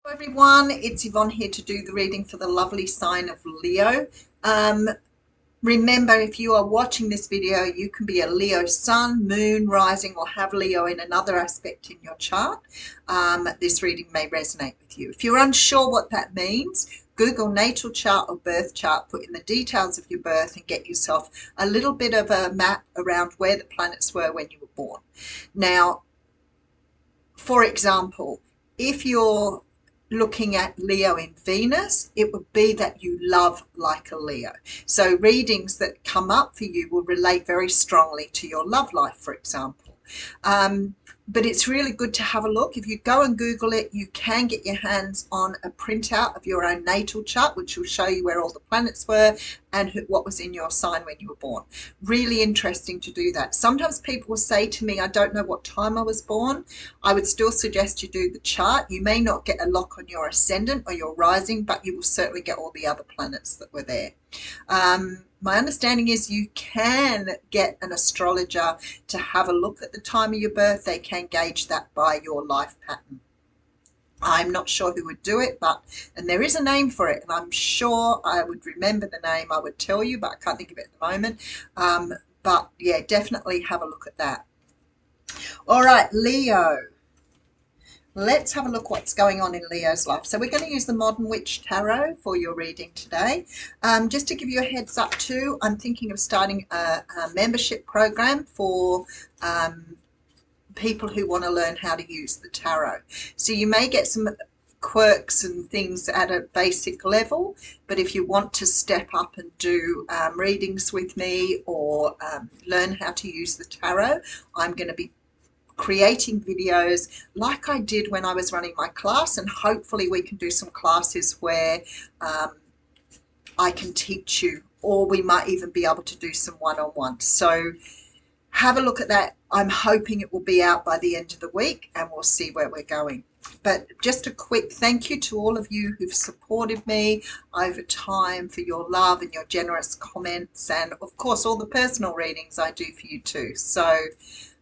Hello everyone, it's Yvonne here to do the reading for the lovely sign of Leo. Remember, if you are watching this video, you can be a Leo sun, moon, rising, or have Leo in another aspect in your chart. This reading may resonate with you. If you're unsure what that means, Google natal chart or birth chart, put in the details of your birth and get yourself a little bit of a map around where the planets were when you were born. Now, for example, if you're looking at Leo in Venus, it would be that you love like a Leo. So readings that come up for you will relate very strongly to your love life, for example. But it's really good to have a look. If you go and Google it, you can get your hands on a printout of your own natal chart, which will show you where all the planets were and what was in your sign when you were born. Really interesting to do that. Sometimes people will say to me, I don't know what time I was born. I would still suggest you do the chart. You may not get a lock on your ascendant or your rising, but you will certainly get all the other planets that were there. My understanding is you can get an astrologer to have a look at the time of your birth. They can gauge that by your life pattern. I'm not sure who would do it, and there is a name for it, and I'm sure I would remember the name. I would tell you, but I can't think of it at the moment. But yeah, definitely have a look at that. All right, Leo. Let's have a look what's going on in Leo's life. So we're going to use the Modern Witch Tarot for your reading today. Just to give you a heads up too, I'm thinking of starting a membership program for people who want to learn how to use the tarot. So you may get some quirks and things at a basic level, but if you want to step up and do readings with me or learn how to use the tarot, I'm going to be creating videos like I did when I was running my class, and hopefully we can do some classes where I can teach you, or we might even be able to do some one-on-one. So have a look at that. I'm hoping it will be out by the end of the week, and we'll see where we're going. But just a quick thank you to all of you who've supported me over time, for your love and your generous comments, and of course all the personal readings I do for you too. So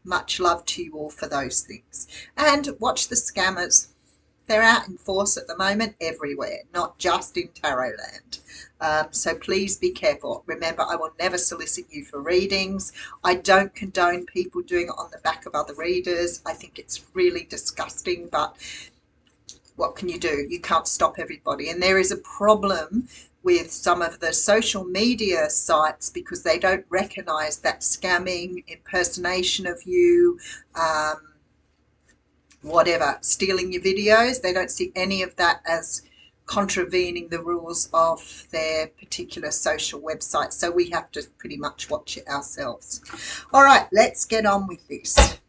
much love to you all for those things. And watch the scammers. They're out in force at the moment everywhere, not just in tarot land. So please be careful. Remember, I will never solicit you for readings. I don't condone people doing it on the back of other readers. I think it's really disgusting, but what can you do? You can't stop everybody. And there is a problem with some of the social media sites because they don't recognize that scamming, impersonation of you, whatever, stealing your videos. They don't see any of that as contravening the rules of their particular social website. So we have to pretty much watch it ourselves. All right, let's get on with this.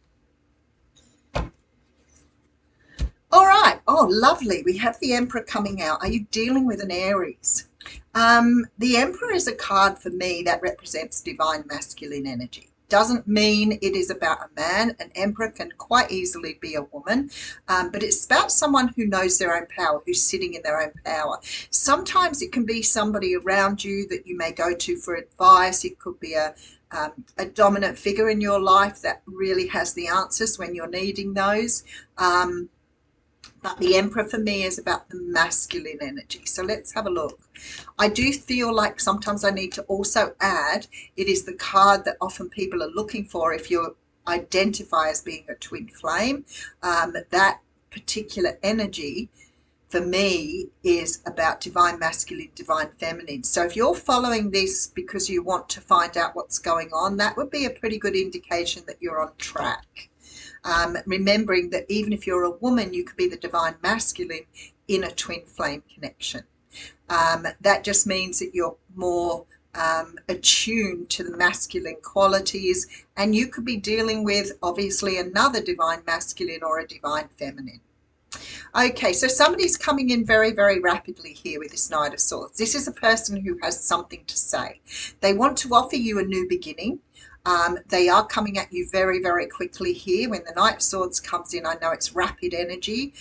All right. Oh, lovely. We have the Emperor coming out. Are you dealing with an Aries? The Emperor is a card for me that represents divine masculine energy. Doesn't mean it is about a man. An Emperor can quite easily be a woman, but it's about someone who knows their own power, who's sitting in their own power. Sometimes it can be somebody around you that you may go to for advice. It could be a dominant figure in your life that really has the answers when you're needing those. But the Emperor for me is about the masculine energy. So let's have a look. I do feel like sometimes I need to also add, it is the card that often people are looking for if you identify as being a twin flame. That particular energy for me is about divine masculine, divine feminine. So if you're following this because you want to find out what's going on, that would be a pretty good indication that you're on track. Remembering that even if you're a woman, you could be the divine masculine in a twin flame connection. That just means that you're more attuned to the masculine qualities, and you could be dealing with obviously another divine masculine or a divine feminine. Okay, so somebody's coming in very, very rapidly here with this Knight of Swords. This is a person who has something to say. They want to offer you a new beginning. They are coming at you very, very quickly here. When the Knight of Swords comes in, I know it's rapid energy.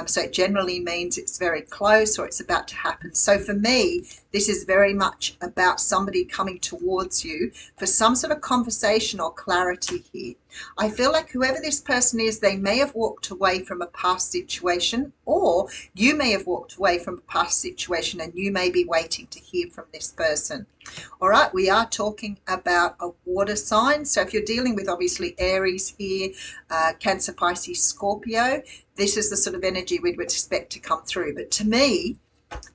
So it generally means it's very close or it's about to happen. So for me, this is very much about somebody coming towards you for some sort of conversation or clarity here. I feel like whoever this person is, they may have walked away from a past situation, or you may have walked away from a past situation and you may be waiting to hear from this person. All right, we are talking about a water sign. So if you're dealing with obviously Aries here, Cancer, Pisces, Scorpio, this is the sort of energy we'd expect to come through. But to me,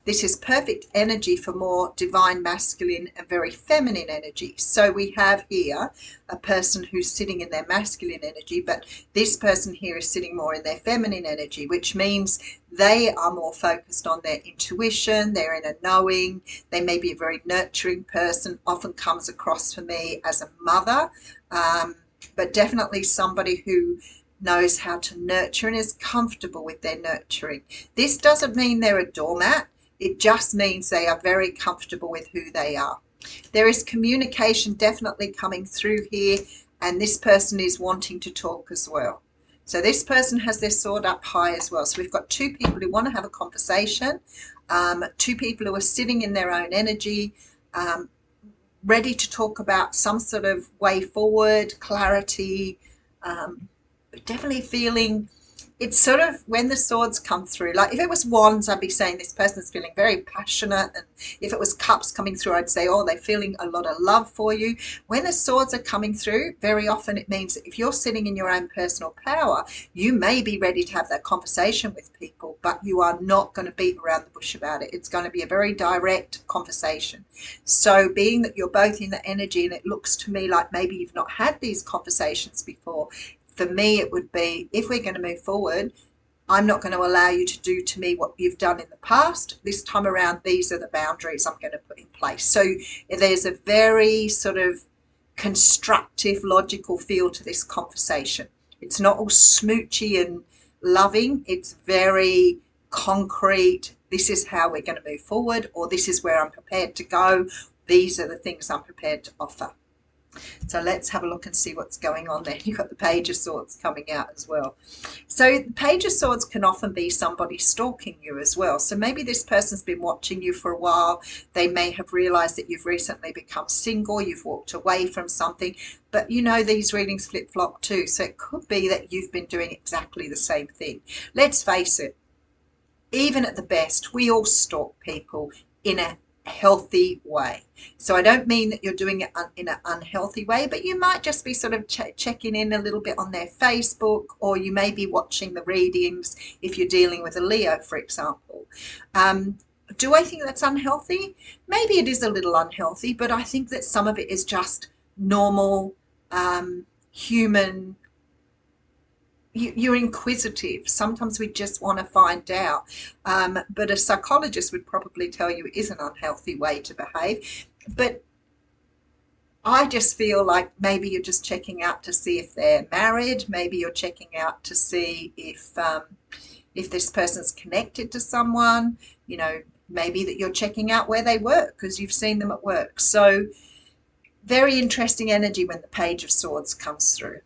this is perfect energy for more divine masculine and very feminine energy. So we have here a person who's sitting in their masculine energy, but this person here is sitting more in their feminine energy, which means they are more focused on their intuition, they're in a knowing, they may be a very nurturing person, often comes across for me as a mother, but definitely somebody who knows how to nurture and is comfortable with their nurturing. This doesn't mean they're a doormat. It just means they are very comfortable with who they are. There is communication definitely coming through here, and this person is wanting to talk as well. So this person has their sword up high as well. So we've got two people who want to have a conversation, two people who are sitting in their own energy, ready to talk about some sort of way forward, clarity, but definitely feeling it's sort of when the swords come through, like if it was wands, I'd be saying this person's feeling very passionate. And if it was cups coming through, I'd say, oh, they're feeling a lot of love for you. When the swords are coming through, very often it means that if you're sitting in your own personal power, you may be ready to have that conversation with people, but you are not going to beat around the bush about it. It's going to be a very direct conversation. So being that you're both in the energy, and it looks to me like maybe you've not had these conversations before, for me, it would be, if we're going to move forward, I'm not going to allow you to do to me what you've done in the past. This time around, these are the boundaries I'm going to put in place. So there's a very sort of constructive, logical feel to this conversation. It's not all smoochy and loving. It's very concrete. This is how we're going to move forward, or this is where I'm prepared to go. These are the things I'm prepared to offer. So let's have a look and see what's going on there. You've got the Page of Swords coming out as well. So the Page of Swords can often be somebody stalking you as well. So maybe this person's been watching you for a while. They may have realized that you've recently become single, you've walked away from something, but you know these readings flip-flop too. So it could be that you've been doing exactly the same thing. Let's face it, even at the best, we all stalk people in a healthy way. So I don't mean that you're doing it in an unhealthy way, but you might just be sort of checking in a little bit on their Facebook, or you may be watching the readings if you're dealing with a Leo, for example. Do I think that's unhealthy? Maybe it is a little unhealthy, but I think that some of it is just normal human. You're inquisitive. Sometimes we just want to find out. But a psychologist would probably tell you it is an unhealthy way to behave. But I just feel like maybe you're just checking out to see if they're married. Maybe you're checking out to see if this person's connected to someone. You know, maybe that you're checking out where they work because you've seen them at work. So very interesting energy when the Page of Swords comes through.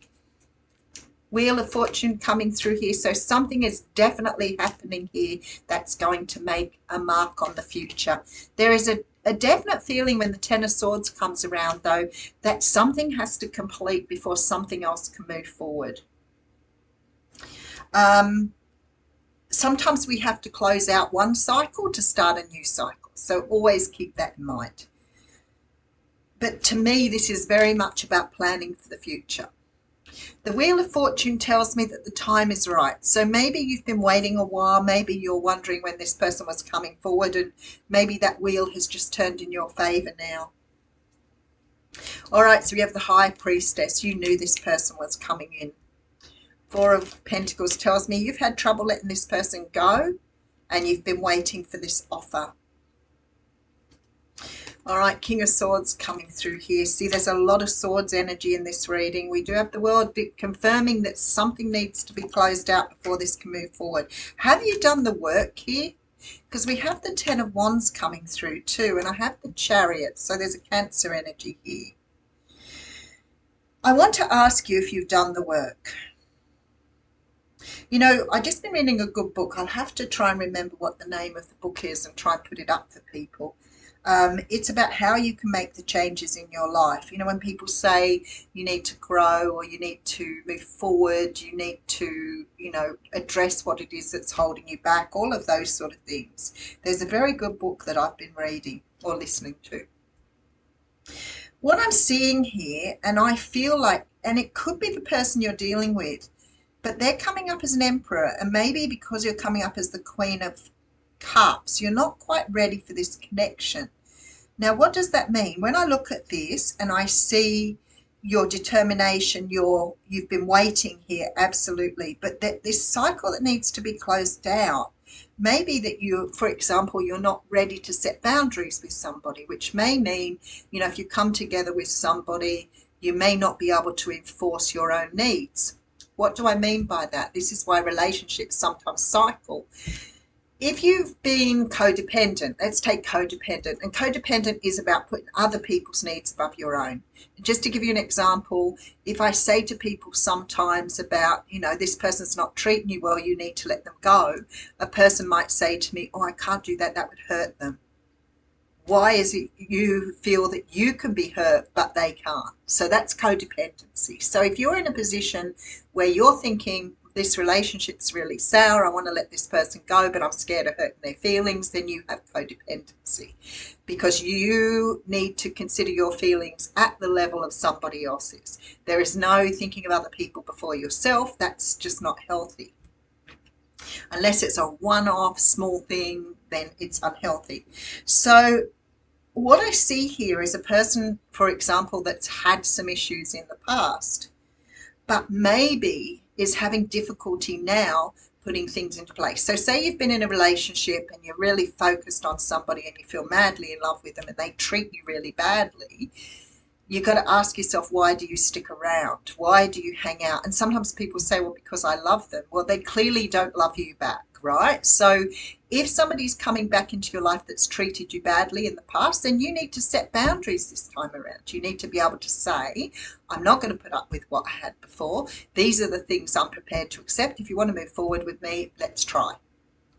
Wheel of Fortune coming through here. So something is definitely happening here that's going to make a mark on the future. There is a definite feeling when the Ten of Swords comes around, though, that something has to complete before something else can move forward. Sometimes we have to close out one cycle to start a new cycle. So always keep that in mind. But to me, this is very much about planning for the future. The Wheel of Fortune tells me that the time is right. So maybe you've been waiting a while. Maybe you're wondering when this person was coming forward, and maybe that wheel has just turned in your favor now. All right, so we have the High Priestess. You knew this person was coming in. Four of Pentacles tells me you've had trouble letting this person go, and you've been waiting for this offer. All right, King of Swords coming through here. See, there's a lot of swords energy in this reading. We do have the World confirming that something needs to be closed out before this can move forward. Have you done the work here? Because we have the Ten of Wands coming through too, and I have the Chariot, so there's a Cancer energy here. I want to ask you if you've done the work. You know, I've just been reading a good book. I'll have to try and remember what the name of the book is and try and put it up for people. It's about how you can make the changes in your life. You know, when people say you need to grow or you need to move forward, you need to, you know, address what it is that's holding you back, all of those sort of things. There's a very good book that I've been reading or listening to. What I'm seeing here, and I feel like, and it could be the person you're dealing with, but they're coming up as an emperor, and maybe because you're coming up as the Queen of Cups, you're not quite ready for this connection. Now, what does that mean? When I look at this and I see your determination, you've been waiting here, absolutely, but this cycle that needs to be closed out, maybe that you, for example, you're not ready to set boundaries with somebody, which may mean, you know, if you come together with somebody, you may not be able to enforce your own needs. What do I mean by that? This is why relationships sometimes cycle. If you've been codependent, let's take codependent, and codependent is about putting other people's needs above your own. Just to give you an example, if I say to people sometimes about, you know, this person's not treating you well, you need to let them go, a person might say to me, oh, I can't do that, that would hurt them. Why is it you feel that you can be hurt but they can't? So that's codependency. So if you're in a position where you're thinking, this relationship's really sour, I want to let this person go, but I'm scared of hurting their feelings, then you have codependency, because you need to consider your feelings at the level of somebody else's. There is no thinking of other people before yourself. That's just not healthy. Unless it's a one-off small thing, then it's unhealthy. So what I see here is a person, for example, that's had some issues in the past, but maybe is having difficulty now putting things into place. So say you've been in a relationship and you're really focused on somebody and you feel madly in love with them and they treat you really badly. You've got to ask yourself, why do you stick around? Why do you hang out? And sometimes people say, well, because I love them. Well, they clearly don't love you back, right? So if somebody's coming back into your life that's treated you badly in the past, then you need to set boundaries this time around. You need to be able to say, I'm not going to put up with what I had before. These are the things I'm prepared to accept. If you want to move forward with me, let's try.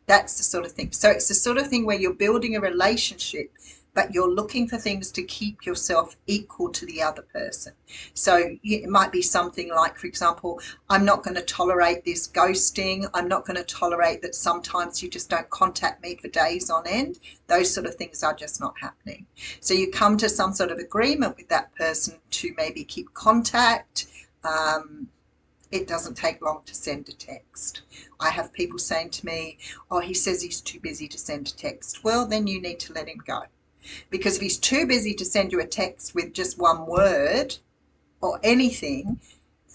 That's the sort of thing. So it's the sort of thing where you're building a relationship, but you're looking for things to keep yourself equal to the other person. So it might be something like, for example, I'm not going to tolerate this ghosting. I'm not going to tolerate that sometimes you just don't contact me for days on end. Those sort of things are just not happening. So you come to some sort of agreement with that person to maybe keep contact. It doesn't take long to send a text. I have people saying to me, oh, he says he's too busy to send a text. Well, then you need to let him go. Because if he's too busy to send you a text with just one word or anything,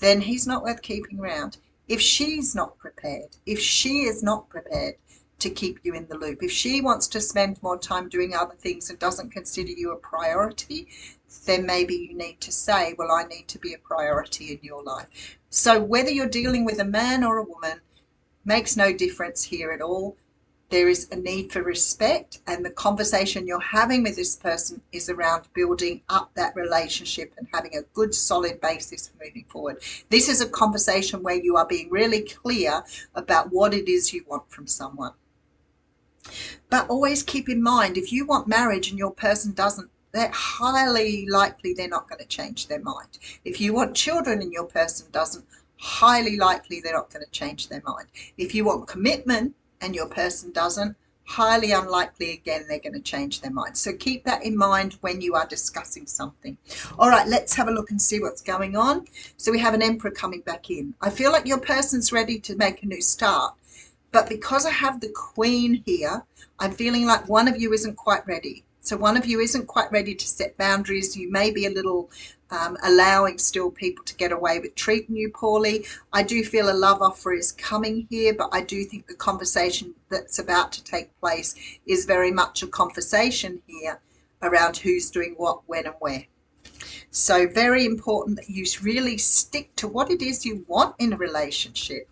then he's not worth keeping around. If she's not prepared, if she is not prepared to keep you in the loop, if she wants to spend more time doing other things and doesn't consider you a priority, then maybe you need to say, well, I need to be a priority in your life. So whether you're dealing with a man or a woman makes no difference here at all. There is a need for respect, and the conversation you're having with this person is around building up that relationship and having a good solid basis for moving forward. This is a conversation where you are being really clear about what it is you want from someone. But always keep in mind, if you want marriage and your person doesn't, they're highly likely they're not going to change their mind. If you want children and your person doesn't, highly likely they're not going to change their mind. If you want commitment and your person doesn't, highly unlikely again they're going to change their mind. So keep that in mind when you are discussing something. All right, let's have a look and see what's going on. So we have an Emperor coming back in. I feel like your person's ready to make a new start, but because I have the Queen here, I'm feeling like one of you isn't quite ready. So one of you isn't quite ready to set boundaries. You may be a little allowing still people to get away with treating you poorly. I do feel a love offer is coming here, but I do think the conversation that's about to take place is very much a conversation here around who's doing what, when and where. So very important that you really stick to what it is you want in a relationship.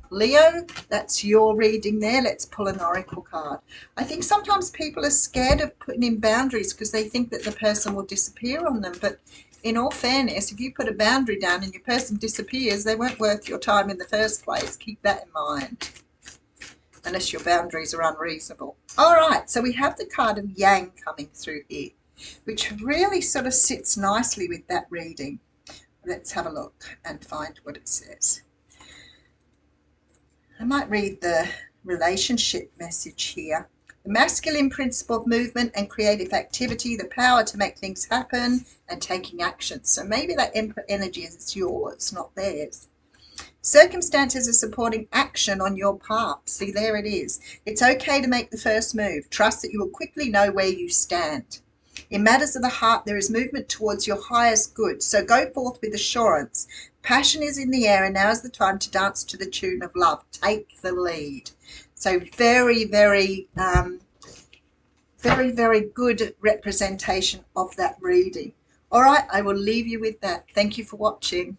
Leo, that's your reading there. Let's pull an oracle card. I think sometimes people are scared of putting in boundaries because they think that the person will disappear on them. But in all fairness, if you put a boundary down and your person disappears, they weren't worth your time in the first place. Keep that in mind. unless your boundaries are unreasonable. All right, so we have the card of Yang coming through here, which really sort of sits nicely with that reading. Let's have a look and find what it says. I might read the relationship message here. The masculine principle of movement and creative activity, the power to make things happen and taking action. So maybe that Emperor energy is yours, not theirs. Circumstances are supporting action on your path. See, there it is. It's okay to make the first move. Trust that you will quickly know where you stand. In matters of the heart, there is movement towards your highest good. So go forth with assurance. Passion is in the air, and now is the time to dance to the tune of love. Take the lead. So very, very, very good representation of that reading. All right, I will leave you with that. Thank you for watching.